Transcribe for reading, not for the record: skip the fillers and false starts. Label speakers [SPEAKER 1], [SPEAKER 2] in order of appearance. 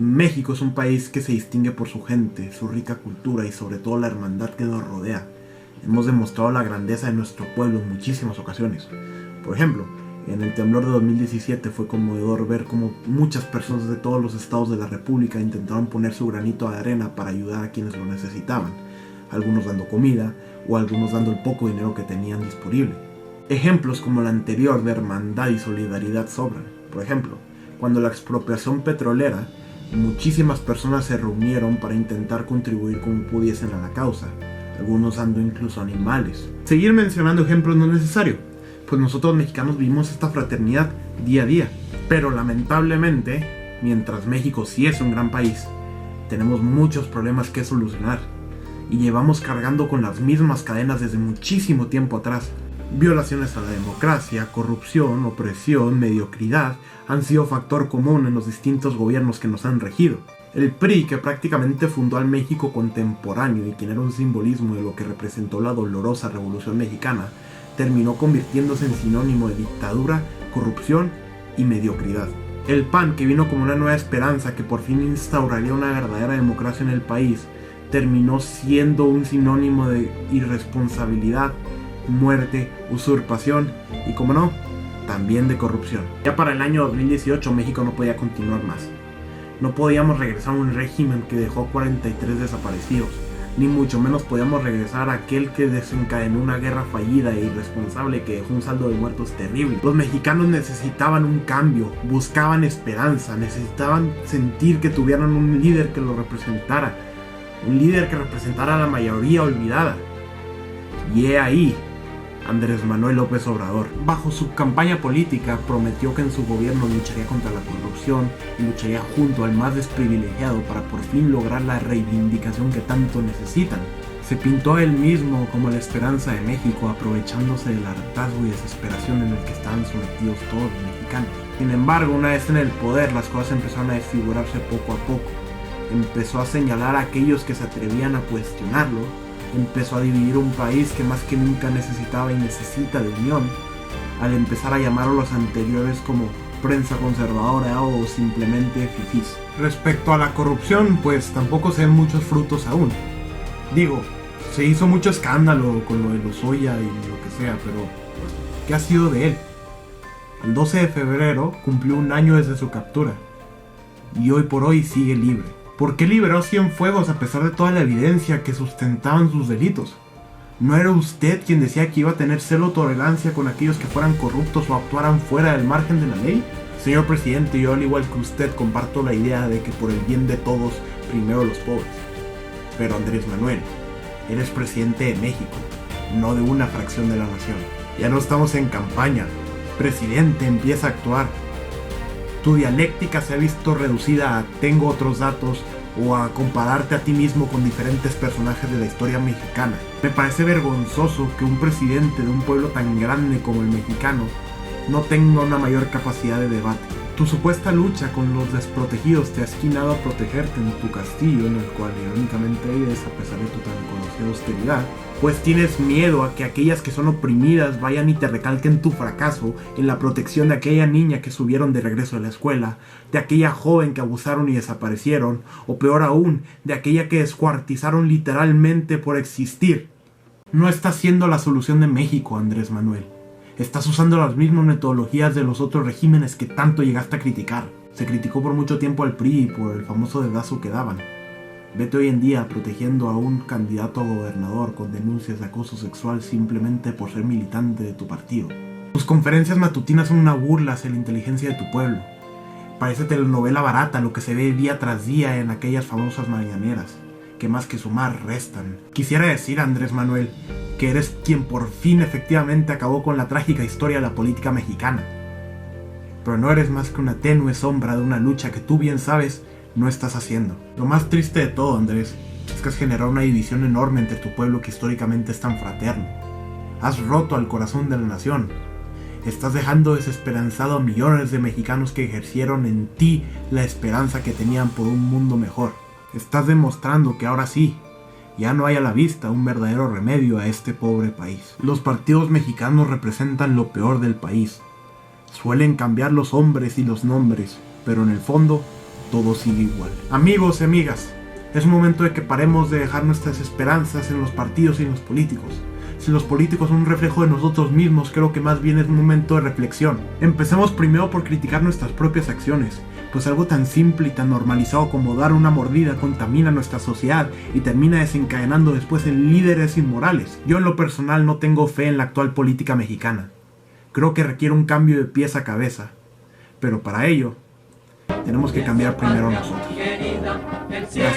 [SPEAKER 1] México es un país que se distingue por su gente, su rica cultura y sobre todo la hermandad que nos rodea. Hemos demostrado la grandeza de nuestro pueblo en muchísimas ocasiones. Por ejemplo, en el temblor de 2017 fue conmovedor ver cómo muchas personas de todos los estados de la República intentaron poner su granito de arena para ayudar a quienes lo necesitaban, algunos dando comida o algunos dando el poco dinero que tenían disponible. Ejemplos como el anterior de hermandad y solidaridad sobran. Por ejemplo, cuando la expropiación petrolera, muchísimas personas se reunieron para intentar contribuir como pudiesen a la causa, algunos dando incluso animales. Seguir mencionando ejemplos no es necesario, pues nosotros mexicanos vivimos esta fraternidad día a día. Pero lamentablemente, mientras México sí es un gran país, tenemos muchos problemas que solucionar y llevamos cargando con las mismas cadenas desde muchísimo tiempo atrás. Violaciones a la democracia, corrupción, opresión, mediocridad han sido factor común en los distintos gobiernos que nos han regido. El PRI, que prácticamente fundó al México contemporáneo y quien era un simbolismo de lo que representó la dolorosa Revolución Mexicana, terminó convirtiéndose en sinónimo de dictadura, corrupción y mediocridad. El PAN, que vino como una nueva esperanza que por fin instauraría una verdadera democracia en el país, terminó siendo un sinónimo de irresponsabilidad, muerte, usurpación y, como no, también de corrupción. Ya para el año 2018 México no podía continuar más. No podíamos regresar a un régimen que dejó 43 desaparecidos, ni mucho menos podíamos regresar a aquel que desencadenó una guerra fallida e irresponsable que dejó un saldo de muertos terrible. Los mexicanos necesitaban un cambio, buscaban esperanza, necesitaban sentir que tuvieran un líder que lo representara, un líder que representara a la mayoría olvidada. Y he ahí Andrés Manuel López Obrador. Bajo su campaña política prometió que en su gobierno lucharía contra la corrupción y lucharía junto al más desprivilegiado para por fin lograr la reivindicación que tanto necesitan. Se pintó a él mismo como la esperanza de México, aprovechándose del hartazgo y desesperación en el que estaban sometidos todos los mexicanos. Sin embargo, una vez en el poder, las cosas empezaron a desfigurarse poco a poco. Empezó a señalar a aquellos que se atrevían a cuestionarlo. Empezó a dividir un país que más que nunca necesitaba y necesita de unión, al empezar a llamar a los anteriores como prensa conservadora o simplemente fifís. Respecto a la corrupción, pues tampoco se ven muchos frutos aún. Digo, se hizo mucho escándalo con lo de Lozoya y lo que sea, pero ¿qué ha sido de él? El 12 de febrero cumplió un año desde su captura y hoy por hoy sigue libre. ¿Por qué liberó Cienfuegos a pesar de toda la evidencia que sustentaban sus delitos? ¿No era usted quien decía que iba a tener celo o tolerancia con aquellos que fueran corruptos o actuaran fuera del margen de la ley? Señor presidente, yo al igual que usted comparto la idea de que por el bien de todos, primero los pobres. Pero Andrés Manuel, eres presidente de México, no de una fracción de la nación. Ya no estamos en campaña. Presidente, empieza a actuar. Tu dialéctica se ha visto reducida a tengo otros datos o a compararte a ti mismo con diferentes personajes de la historia mexicana. Me parece vergonzoso que un presidente de un pueblo tan grande como el mexicano no tenga una mayor capacidad de debate. Tu supuesta lucha con los desprotegidos te ha esquinado a protegerte en tu castillo, en el cual irónicamente vives a pesar de tu tan conocida austeridad, pues tienes miedo a que aquellas que son oprimidas vayan y te recalquen tu fracaso en la protección de aquella niña que subieron de regreso a la escuela, de aquella joven que abusaron y desaparecieron, o peor aún, de aquella que descuartizaron literalmente por existir. No estás siendo la solución de México, Andrés Manuel. Estás usando las mismas metodologías de los otros regímenes que tanto llegaste a criticar. Se criticó por mucho tiempo al PRI por el famoso dedazo que daban. Vete hoy en día protegiendo a un candidato a gobernador con denuncias de acoso sexual simplemente por ser militante de tu partido. Tus conferencias matutinas son una burla hacia la inteligencia de tu pueblo. Parece telenovela barata lo que se ve día tras día en aquellas famosas mañaneras, que más que sumar, restan. Quisiera decir, Andrés Manuel, que eres quien por fin efectivamente acabó con la trágica historia de la política mexicana. Pero no eres más que una tenue sombra de una lucha que tú bien sabes no estás haciendo. Lo más triste de todo, Andrés, es que has generado una división enorme entre tu pueblo que históricamente es tan fraterno. Has roto al corazón de la nación. Estás dejando desesperanzado a millones de mexicanos que ejercieron en ti la esperanza que tenían por un mundo mejor. Estás demostrando que ahora sí, ya no hay a la vista un verdadero remedio a este pobre país. Los partidos mexicanos representan lo peor del país. Suelen cambiar los hombres y los nombres, pero en el fondo todo sigue igual. Amigos y amigas, es un momento de que paremos de dejar nuestras esperanzas en los partidos y en los políticos. Si los políticos son un reflejo de nosotros mismos, creo que más bien es un momento de reflexión. Empecemos primero por criticar nuestras propias acciones, pues algo tan simple y tan normalizado como dar una mordida contamina nuestra sociedad y termina desencadenando después en líderes inmorales. Yo en lo personal no tengo fe en la actual política mexicana. Creo que requiere un cambio de pies a cabeza, pero para ello tenemos que cambiar primero nosotros. Gracias.